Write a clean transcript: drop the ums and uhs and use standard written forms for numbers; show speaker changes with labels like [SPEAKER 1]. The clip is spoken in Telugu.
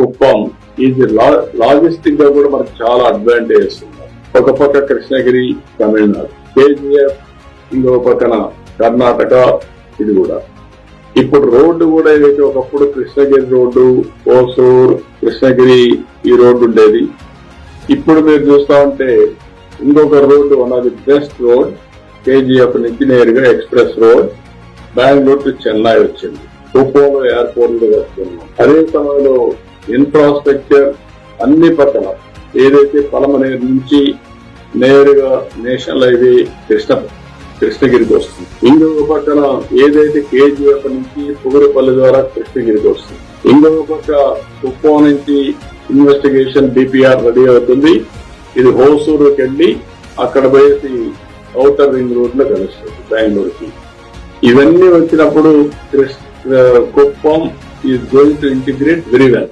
[SPEAKER 1] కుప్పం ఇది లాజిస్టిక్ గా కూడా మనకు చాలా అడ్వాంటేజెస్ ఉన్నాయి. ఒక పక్క కృష్ణగిరి తమిళనాడు, కేజీఎఫ్ ఇంకో పక్కన కర్ణాటక. ఇది కూడా ఇప్పుడు రోడ్డు కూడా ఏదైతే ఒకప్పుడు కృష్ణగిరి రోడ్డు, ఓసూర్, కృష్ణగిరి ఈ రోడ్డు ఉండేది. ఇప్పుడు మీరు చూస్తా ఉంటే ఇంకొక road one of the best road KGF నుంచి నేరుగా express road Bengaluru to Chennai వచ్చింది. కుప్పంలో ఎయిర్పోర్ట్ లో వస్తున్నాం. అదే సమయంలో ఇన్ఫ్రాస్ట్రక్చర్ అన్ని పక్కన ఏదైతే పలమనేరు నుంచి నేరుగా నేషనల్ హైవే కృష్ణగిరికి వస్తుంది. ఇంకొక పక్కన ఏదైతే కేజీఎఫ్ నుంచి పుగురుపల్లి ద్వారా కృష్ణగిరికి వస్తుంది. ఇంకొక పక్క కుప్పం నుంచి ఇన్వెస్టిగేషన్ డిపిఆర్ రెడీ అవుతుంది. ఇది హోసూరుకి వెళ్ళి అక్కడ పోయేసి ఔటర్ రింగ్ రోడ్ లో కలుస్తుంది బెంగళూరుకి. ఇవన్నీ వచ్చినప్పుడు Kuppam is going to integrate very well.